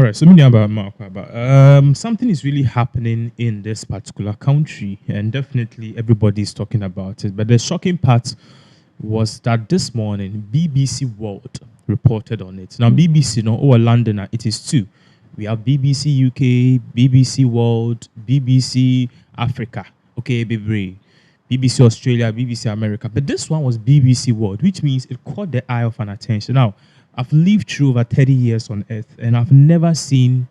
All right, so many about Mark, but something is really happening in this particular country, and definitely everybody's talking about it. But the shocking part was that this morning BBC World reported on it. Now BBC, no, or London, it is two. We have BBC UK, BBC World, BBC Africa. Okay, BBC Australia, BBC America. But this one was BBC World, which means it caught the eye of an attention. Now, I've lived through over 30 years on Earth, and I've never seen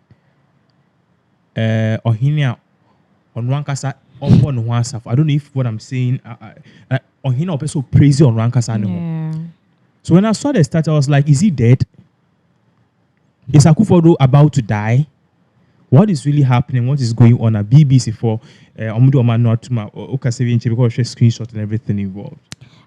Ohinia on Rankasa on WhatsApp. I don't know if what I'm saying, Ohina is so crazy on Rankasa anymore. So when I saw the start, I was like, is he dead? Is Akuffo about to die? What is really happening? What is going on at BBC for Omudu Omanotuma or Okasevi because screenshot and everything involved?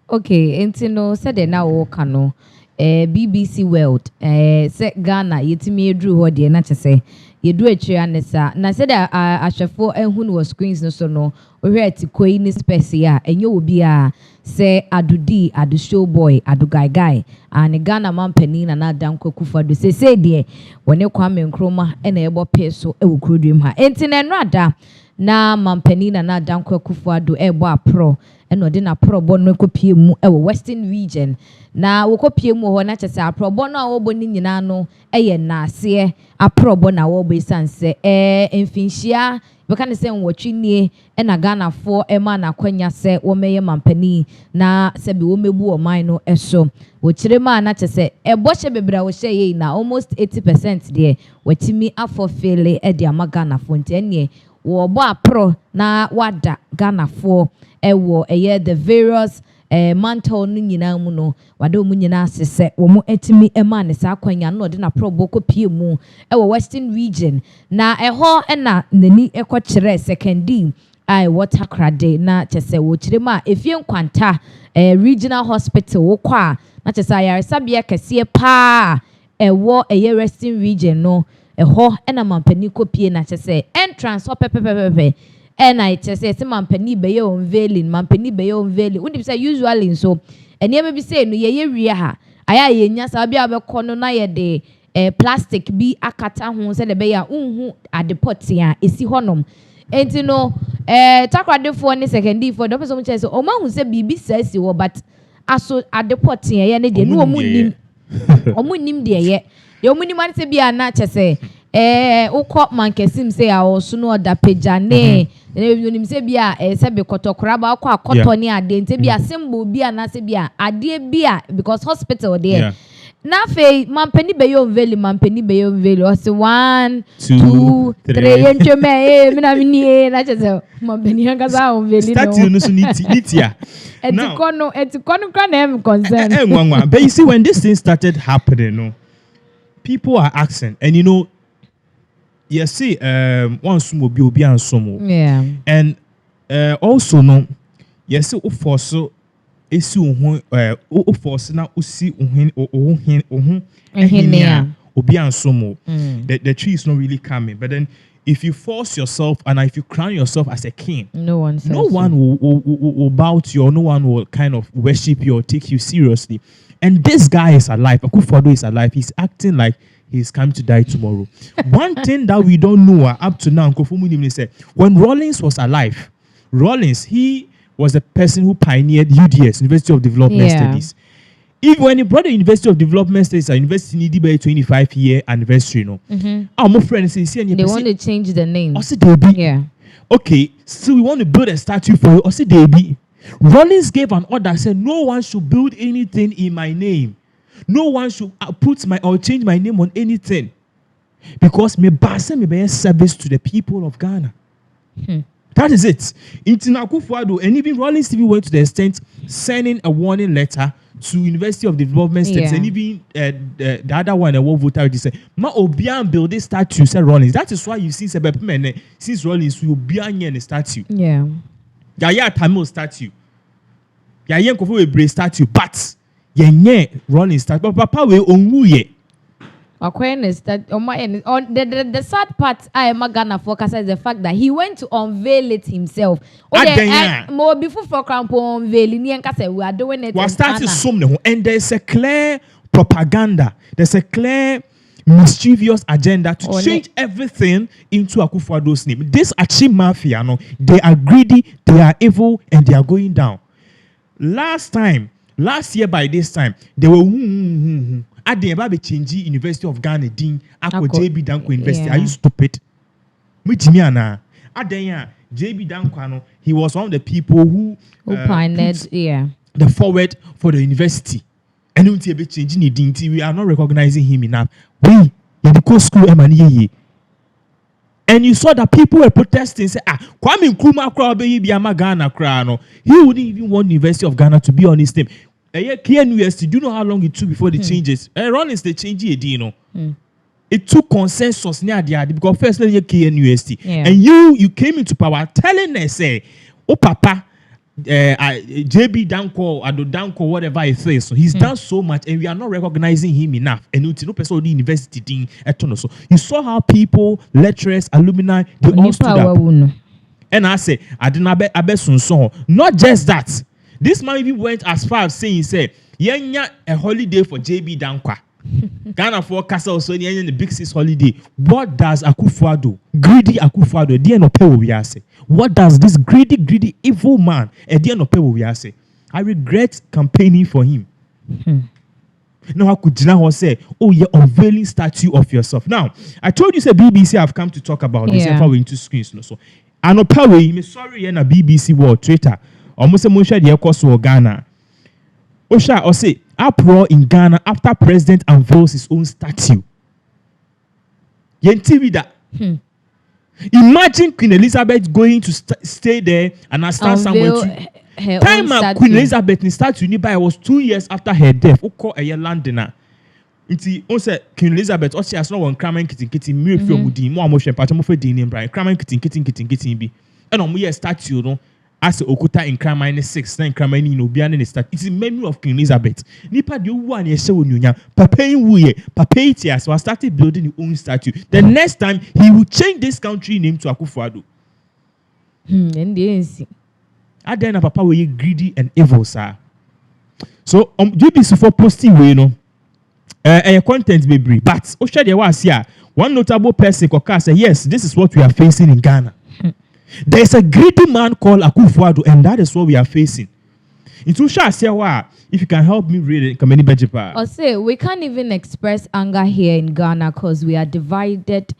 Okay, and no said now Kano. BBC World say Ghana yetimi edru ho de na chese yedu atwe anesa na said ahwefo ehun was screens no so no ohwe atikoi ni space ya enye obi a say adudi adu show boy adu guy and Ghana man pani na Danko Akufo do say de woni Kwame Nkrumah e na ebo peso e wo krodwem ha enti na enrada na man pani na Danko Akufo do ebo apro eno de na probo no ekopie mu e Western region na wokopie mu ho na chese aprobo no a wobo ni nyina no eye na ase aprobo na wobo isanse emfinhia beka ne se nwotwinie e na Ghana fo e ma na kwanya se wo meye mampani na se bi wo mebu o man no eso wo kire ma na chese e bohye bebra wo hye ye na almost 80% de watimi afo fele e de ama Ghana fo ntene wo bo apro na wada Ghana fo ewo eye the various mantle no nyina mu no wade mu nyina asese wo mu etimi ema ne sa kwanya no de na probo kopie mu ewo Western region na eho na nani ekokire secondi ai water crade na chese wo kire ma efie nkwanta regional hospital wo kwa na chese ayaresabia kese pa ewo eye Western region no eho na mampani kopie na chese entrance ho pepepepe and I just say mampani be your unveiling we say usually so and you be say no ye ria ha aya ye nya sa bia be kono na ye de plastic bi akata ho se de be ya unhu adepot ya esi honom enti no takwadefo ne second for the person say o ma hu se bibi sasi wo but aso adepot ya ye ne de no omunim de ye omunim an se bia na chese ukọ mankesim say a oso no oda pejane nim se bia se be kotokora ba akọ akoto ni ade nte bia symbol bia na se bia ade bia because hospital there na fe mampani be yo unveil o se 1 2 3 entweme me na mini na chese mampani hanga za unveil no start no so nitia etikono kwa na em concern but you see when this thing started happening no people are asking and you know you see one sumo bi obi ansomo and also no you see o force esi o force na o si ohun obi ansomo the tree is not really coming but then if you force yourself and if you crown yourself as a king no one will bow to you or no one will kind of worship you or take you seriously and this guy is alive Akufo is alive he's acting like he's coming to die tomorrow. One thing that we don't know up to now, said, when Rawlings was alive, he was the person who pioneered UDS, University of Development Studies. Even when he brought the University of Development Studies, University need by 25-year anniversary, our friends say they want to change the name. Also, okay, so we want to build a statue for you. Also, Rawlings gave an order, said no one should build anything in my name. No one should put or change my name on anything because me be service to the people of Ghana. That is it. And even Rawlings TV went to the extent sending a warning letter to University of Development States and even the other one, the World Voter, said, "Ma obian build this statue," said Rawlings. That is why you see since Rawlings will be on the statue. Yaya Tamil statue. Yaya Nkrumah a brave statue, but Rawlings start but papa we onwu ye awareness that on the sad part I am Ghana focus is the fact that he went to unveil it himself more before for crampo unveil ni enka say we are doing it and there's a clear propaganda there's a clear mischievous agenda to change everything into Akufo-Addo's name. This Achi mafia, no, they are greedy, they are evil, and they are going down. Last year by this time, they were at the Ebabe Chinji University of Ghana, Dean, Ako JB Danko University. Are you stupid? At the JB Danko, he was one of the people who pioneered the forward for the university. And we are not recognizing him enough. We in the co school and you saw that people were protesting, say, Kwame Nkrumah crowd be Ghana crowd. He wouldn't even want the University of Ghana to be on his name. KNUST, do you know how long it took before the changes? Ron is the change It took consensus near the because first let KNUST. And you came into power telling us, say, oh papa. JB Danko, Ado Danko, whatever it says. So he's done so much, and we are not recognizing him enough. And no person the university thing at so you saw how people, lecturers, alumni, they all stood up. And I say, I didn't not just that. This man even went as far as saying, say, yeah, a holiday for JB Danko. Ghana for Castle so the big six holiday. What does Akufo-Addo, greedy Akufo-Addo, the end of pay we are say? What does this greedy, evil man at the end of pay we are say? I regret campaigning for him. Now I could say, oh, you're unveiling statue of yourself. Now, I told you say BBC have come to talk about this and we're into screens. So I know Pawe, me sorry na BBC World Twitter. Almost a motion the course of Ghana. Osha or say uproar in Ghana after president unveils his own statue. Yenti that. Imagine Queen Elizabeth going to stay there and start somewhere. Time Queen Elizabeth statue nearby was 2 years after her death. Who call a Londoner. Inti on say Queen Elizabeth also has no one Nkrumah kitty me film with more motion part of the name Brian Nkrumah kitty be. And on me a statue no. As Okuta in Nkrumah 6, Nkrumah in Obian and start. It's in memory of Queen Elizabeth. Nipa di one year so nunya. Papa wuye. Papa itia. So I started building his own statue. The next time he will change this country name to Akufo-Addo. And then Papa will greedy and evil, sir. So BBC for posting way no. Content be brief. But Osha was here. One notable person say yes, this is what we are facing in Ghana. There is a greedy man called Akufo-Addo, and that is what we are facing. If you can help me read it, or say we can't even express anger here in Ghana because we are divided.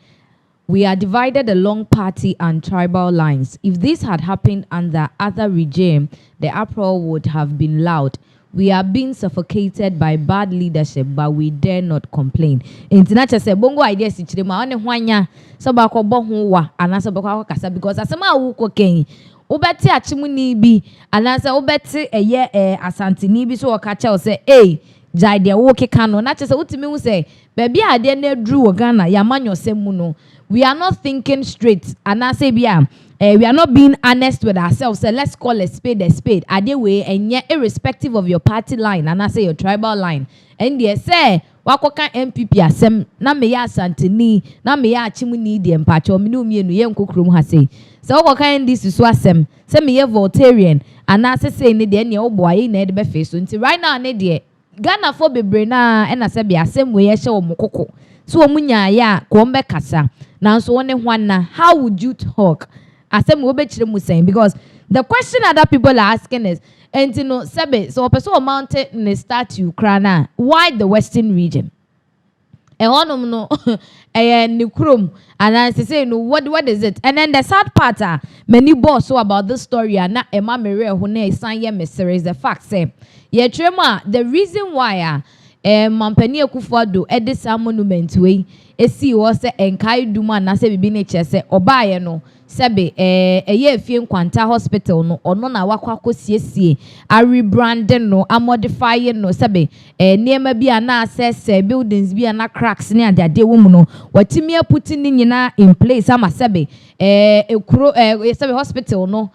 We are divided along party and tribal lines. If this had happened under other regime, the uproar would have been loud. We are being suffocated by bad leadership, but we dare not complain. International say bongo ideas ichirema one hwanya so ba ko bo ho wa anasa ba ko kasa because asema awu ko ken obeti achimuni bi anasa obeti eye asantini bi so oka cha say eh jai de wo keka no na chese utimi hu say baby ade na dru wo Ghana ya manyosem mu no we are not thinking straight anasa bia we are not being honest with ourselves. So let's call a spade a spade. Ade way and yet irrespective of your party line and I say your tribal line. And they say wakoka MPP asem na me ya santini na me ya chimuni di empacho minu mienu ye nkokrom ha say. So wakoka this is asem say me ye Voltarian and I say ne de ne obo aye na de be face so nti right now ne de Ghana for bebre na e na say be asem we ye hye omokoko. So omunya ya ko mbe kasa. Now so one hwana how would you talk? Because the question other people are asking is, and you know, Sebe, so a person mounted in a statue, Krana, why the Western region? And one of no, Nkrumah, and I say, no, what is it? And then the sad part, many boss so about this story, and not Emma Maria who ne sign ye mystery is the fact, say, ye trema, the reason why, Mampani Akufo-Addo at this monument way, see was a enkai duma na se bibi ne chese obaye no sebe eye fie nkwanta hospital no ono na wakwa kosiesie a rebranding no a modify no sebe niema bi ana access buildings bi ana cracks ne ade wo mu no watimi aputi ni nyina in place ama sebe ekuro sebe hospital no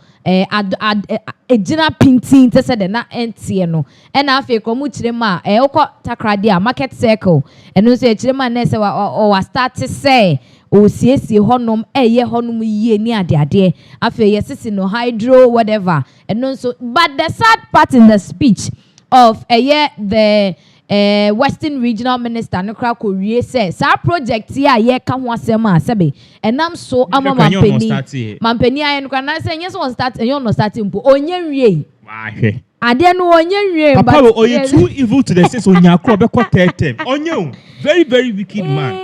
ejina pintin te se de na entie no e na afi ko mu kirema ukọ takrade a market circle eno so kirema na se wa start say o siesie honom eye honom yie ni ade afi yesisi no hydro whatever eno so but the sad part in the speech of the Western Regional Minister Nkrumah Korea says sa project here ye ka ho asem a sebe enam so ama mampeni aye Nkrumah na say yes one start you no start mpo onye wie wahwe ade no onye wie papa o you too evil to the sense onyakro be ko tetem onye very very wicked man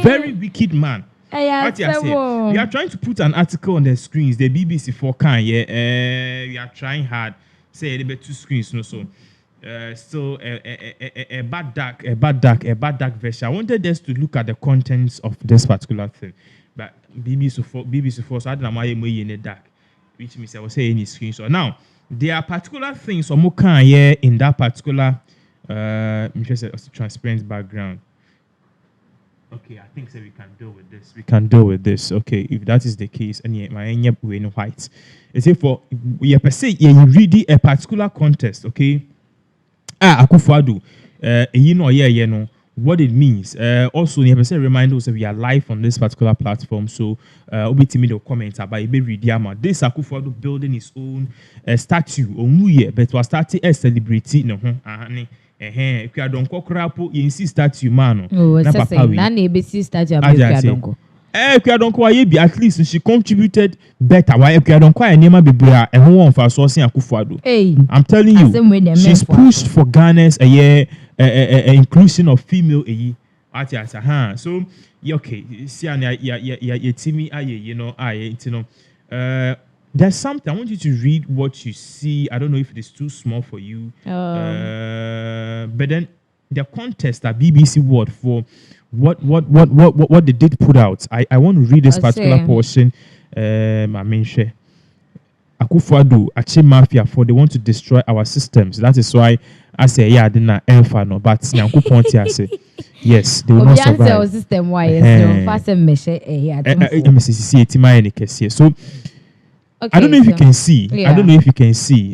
very wicked man. What you are saying? We are trying to put an article on the screens. The BBC 4 can we are trying hard. Say a little bit two screens, no so. Still a bad dark version. I wanted us to look at the contents of this particular thing, but BBC 4 so I don't know why in the dark, which means I will say any screen. So now there are particular things or more can in that particular transparent background. Okay, I think so we can deal with this. We can deal with this. Okay, if that is the case, and my we in white. It's for you per se you read a particular contest, okay? Akuffo you know, you know what it means. Also, you per se remind us that we are live on this particular platform. So, obiti me the comments about read this Akuffo building his own statue but was starting a celebrity no if you don't crapo, you insist that you man. Oh, na papa we. Na ebe si statue abekadonko. If you don't call you at least she contributed better. Why if you don't call name bibia and who want for sourcing Akuffo. Hey, I'm telling you, she's pushed for Ghana's inclusion of female so okay, see ya Timmy you know there's something I want you to read what you see. I don't know if it is too small for you. But then the contest at BBC Word for what they did put out. I want to read this particular portion. I mean, Akuffo Achi Mafia for they want to destroy our systems. That is why I say yeah, they not no, but Nyanku Ponti I say yes, they will not survive. System why so fast measure so. Okay, I don't know if you can see. Yeah. I don't know if you can see.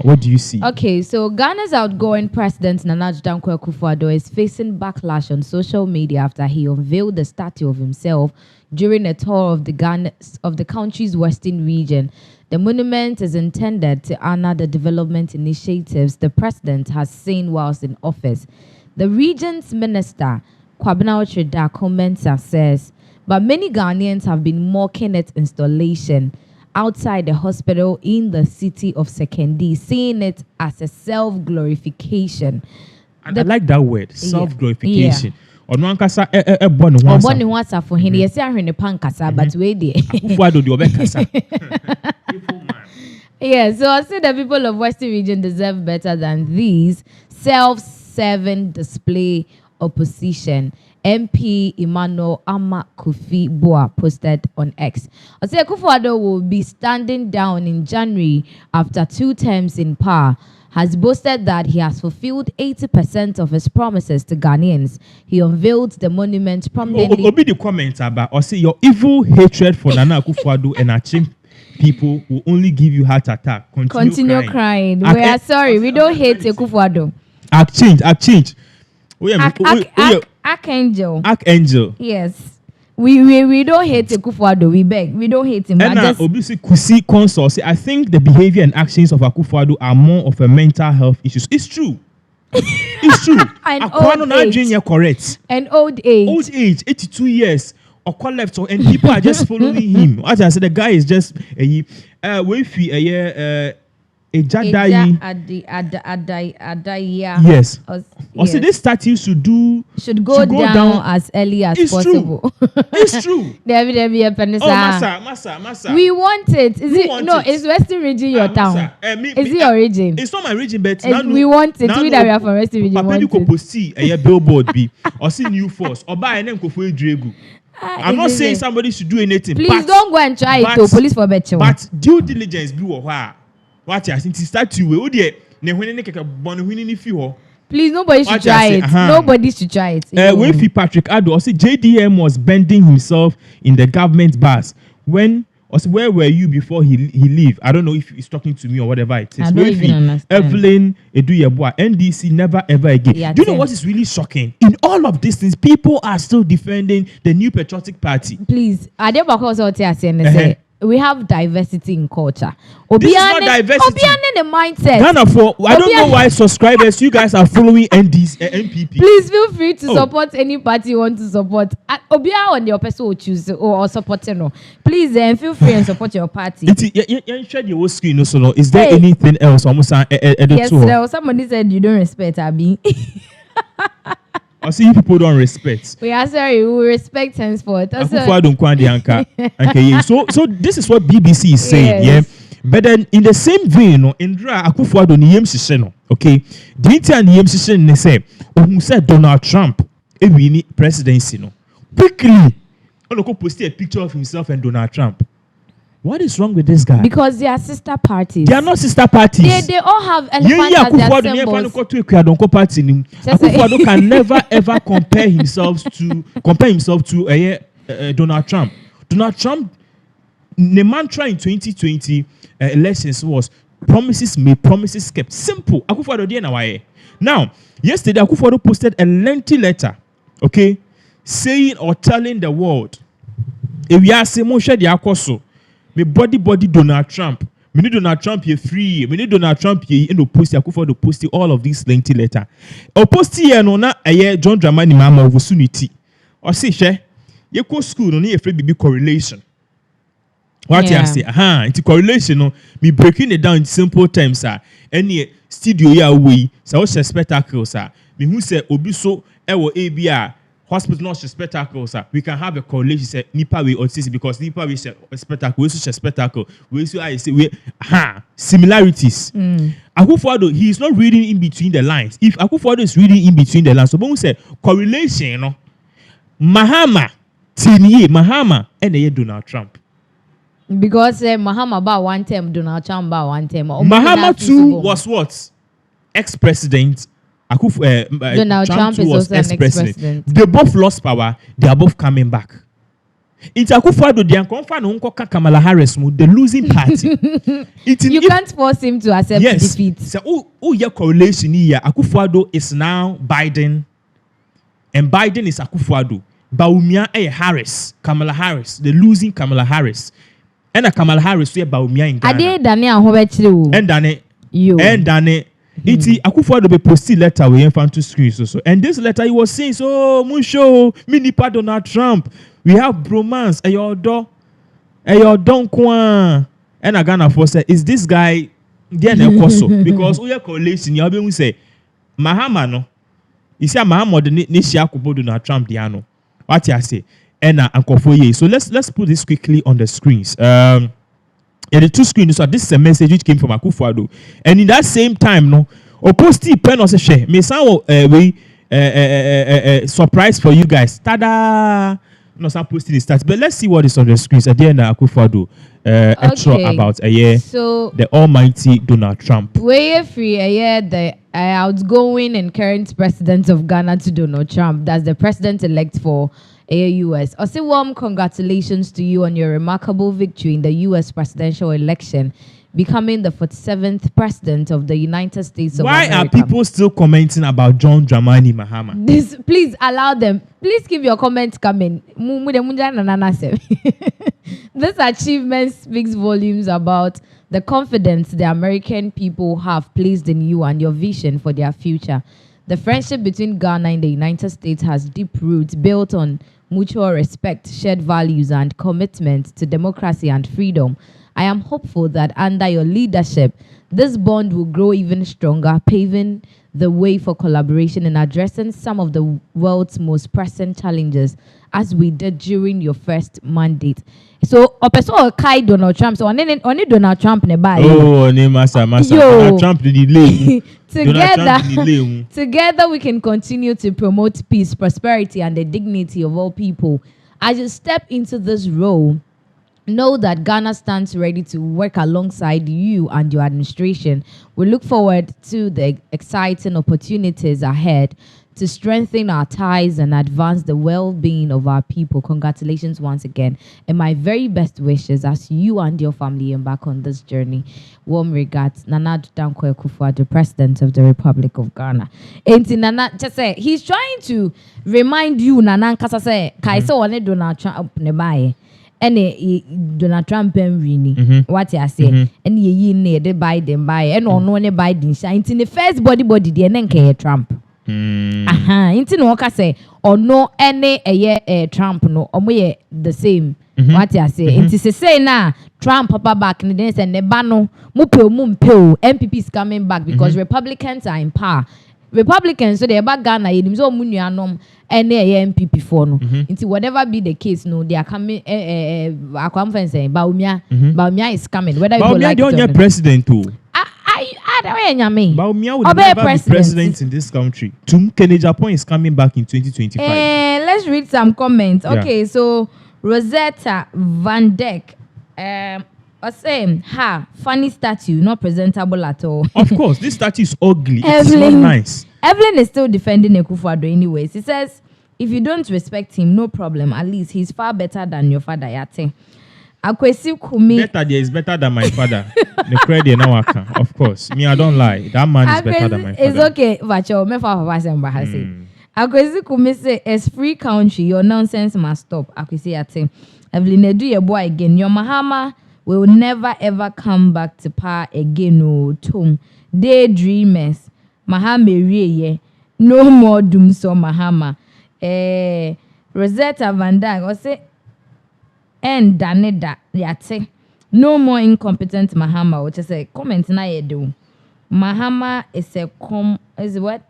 What do you see? Okay, so Ghana's outgoing president Nana Dankwa Akufo-Addo is facing backlash on social media after he unveiled the statue of himself during a tour of the country's western region. The monument is intended to honor the development initiatives the president has seen whilst in office. The region's minister Kwabena Otrida Komenta says, but many Ghanaians have been mocking its installation outside the hospital in the city of Sekondi, seeing it as a self-glorification. I like that word, self-glorification. Yeah. Yeah, so I say the people of Western region deserve better than these self-serving display opposition. MP Emmanuel Ama Kofi Boa posted on X. I say Akufo-Addo will be standing down in January after 2 terms in power. Has boasted that he has fulfilled 80% of his promises to Ghanaians. He unveiled the monument prominently. Obi the comment about or say your evil hatred for Nana Akufo-Addo and Achim people will only give you heart attack. Continue crying. We are sorry. We don't hate Akufo-Addo. Change. Archangel. Yes. We don't hate Akufo-Addo. We beg. We don't hate him. And obviously, Kusi Consort. I think the behavior and actions of Akufo-Addo are more of a mental health issues. It's true. It's true. An old age. Correct. An old age. Old age, 82 years. Or left, and people are just following him. As I said, the guy is just yes. Also, this statue should go down as early as possible. It's true. Massa. We want it. Is Western region your town? Is it your region? It's not my region, but we want it. We are from Western region. A billboard be or see new force or buy an Nkrumah. I'm not saying somebody should do anything. Please don't go and try it to police for better. But due diligence be what I think statue please, nobody should try it. Nobody should try it. When Patrick Addo also JDM was bending himself in the government bus when where were you before he leave? I don't know if he's talking to me or whatever it is. I don't even understand. Evelyn Eduyeboah, NDC never ever again. Yeah, do you know what is really shocking? In all of these things, people are still defending the New Patriotic Party. Please, I don't say we have diversity in culture. This is not diversity. The mindset. Ghana for I don't know why subscribers you guys are following NPP. Please feel free to support any party you want to support. Obia on your person will choose or support no. Please feel free and support your party. Is there anything else? Yes, there was somebody said you don't respect Abi. I see people don't respect. We are sorry, we respect henceforth. So this is what BBC is saying, yes. Yeah. But then in the same vein, Indra Akuffo ni yem shiseno. Okay, the entire yem shishen ne say, who said Donald Trump win presidency no quickly. Onoko posted a picture of himself and Donald Trump. What is wrong with this guy? Because they are sister parties. They are not sister parties. They all have elephants as their symbols. Akuffo can never ever compare himself to Donald Trump. Donald Trump, the mantra in 2020 elections was promises made, promises kept. Simple. Akuffo now, yesterday Akuffo posted a lengthy letter, okay, saying or telling the world, if we are saying me body Donald Trump. Me need Donald Trump here free. Me need Donald Trump here in the post. Akuffo do post all of these lengthy letter. O post here no na John Dramani mama opportunity. O say she ye go school no na ye free bibi correlation. What you say? It's correlation no. Me breaking it down in simple terms any studio ya we so spectacle me who say obi so ewo ABR hospital not spectacle, sir. We can have a correlation. Say nipa we autism because nipa we spectacle. We spectacle. We I say we similarities. Akuffo he is not reading in between the lines. If Akuffo is reading in between the lines, so when we say correlation, no, Mahama and Donald Trump. Because Mahama about one term, Donald Trump about one term. Mahama too was what? Ex-president. Donald Trump is also an ex-president. They both lost power. They are both coming back. It's Akuffo they are confirming Kamala Harris, the losing party. You can't force him to accept defeat. So, your correlation here, Akuffo is now Biden, and Biden is Akuffo. Baumia Harris, Kamala Harris, the losing Kamala Harris, and a Kamala Harris we Baumia in Ghana. Ade Daniel Hobechiru. And Dane, and Dane. Iti Akuffo be posted letter we infant to screen so and this letter he was saying so Musho mini pa Donald Trump we have bromance and your don kwa and a Ghana for say is this guy then because we are correlation you be say Mahama no you see Mahama the nation akubo Donald Trump diano what you say and Akuffo ye so let's put this quickly on the screens. The two screens, so this is a message which came from Akuffo. And in that same time, no, Oposti pen also share. Me sound surprise for you guys. Tada! No, some posting is that. But let's see what is on the screens. At the end, Akuffo extra about so the almighty Donald Trump. Way free the outgoing and current president of Ghana to Donald Trump. That's the president-elect for US. I say warm congratulations to you on your remarkable victory in the US presidential election, becoming the 47th president of the United States of America. Why are people still commenting about John Dramani Mahama? Please allow them. Please keep your comments coming. This achievement speaks volumes about the confidence the American people have placed in you and your vision for their future. The friendship between Ghana and the United States has deep roots built on mutual respect, shared values, and commitment to democracy and freedom. I am hopeful that under your leadership, this bond will grow even stronger, paving the way for collaboration in addressing some of the world's most pressing challenges, as we did during your first mandate. So, Kai Donald Trump. So, only Donald Trump nearby. Oh, massa. Donald Trump delay. Together, we can continue to promote peace, prosperity, and the dignity of all people. As you step into this role, know that Ghana stands ready to work alongside you and your administration. We look forward to the exciting opportunities ahead to strengthen our ties and advance the well-being of our people. Congratulations once again, and my very best wishes as you and your family embark on this journey. Warm regards, Nana Dankwa Akufo, the President of the Republic of Ghana. And Nana just say he's trying to remind you, Nana Kasa say, Kaisa one Donald Trump nebai. ene Donald Trump enwini what you say ene yi ne de Biden buy ene ono ne Biden shine in the first body de ne nke Trump inti no ka say ono ene Trump no omo ye the same what you say inti say na Trump papa back in the say ne ba no mu MPP is coming back because Republicans are in power. Republicans so they back Ghana yedim so mu nuanom ene MPP for no into whatever be the case no they are coming conference Baumia is coming whether you like it or not. President too. I don't know. Baumia will never be president in this country. Kennedy Japan is coming back in 2025. Let's read some comments. Okay, so Rosetta Van Dijk same, funny statue, not presentable at all. Of course, this statue is ugly. It's not nice. Evelyn is still defending Akufo-Addo anyways. He says, if you don't respect him, no problem. At least he's far better than your father, Yate. Akwesi Kumi. Better there is better than my father. The credit now I can. Of course. Me, I don't lie. That man is better than my father. It's okay. Vacho, me fa say. Akwesi Kumi say, as free country, your nonsense must stop. Akwesi Yate. Evelyn, do your boy again. Your Mahama will never ever come back to power again. No, Tom. Daydreamers. Mahama no more doom so Mahama. Rosetta Van Dijk or say and Daneda Yate. No more incompetent Mahama, which is a comment na ye do. Mahama is what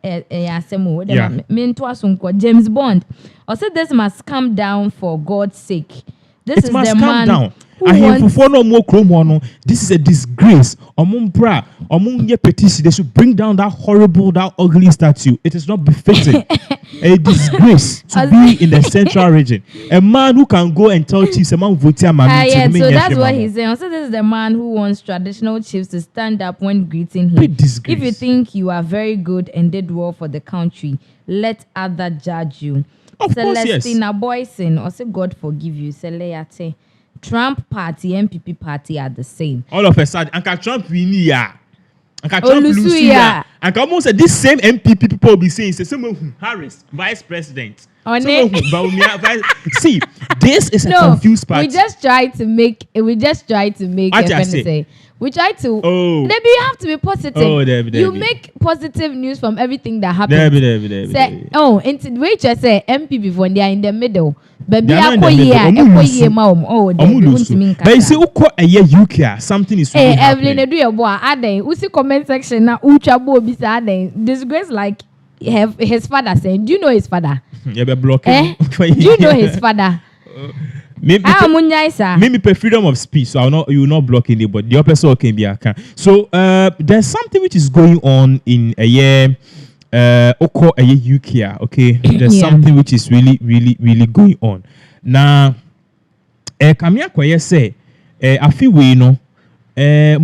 mean to us James Bond. Or say this must come down for God's sake. This is the man down. No more Nkrumah. This is a disgrace. They should bring down that horrible, that ugly statue. It is not befitting. A disgrace to be in the central region. A man who can go and tell chiefs, a man vote so that's what he's saying. Also, this is the man who wants traditional chiefs to stand up when greeting him. If you think you are very good and did well for the country, let others judge you. Of course, yes. Celestina Boyson, also God forgive you. Seleyate. Trump party, MPP party are the same. All of a sudden, Uncle Trump win ya. Uncle Trump lose ya. Uncle almost said this same MPP people will be saying, someone Harris, vice president. See, this is a confused party. We just try to make we try to maybe you have to be positive. You make positive news from everything that happens. Into which I say MPP when they are in the middle. Baby, but you see, UK, something is really happening. Evelyn, do your boy. Usi comment section na uchabo bisa disgrace like his father saying. Do you know his father? You be blocking. Do you know his father? Maybe freedom of speech, so you will not block anybody. The other person can be account. So there's something which is going on in a year. UK, okay. There's something which is really going on. Now, Kamia Kwaye say, I feel we know more.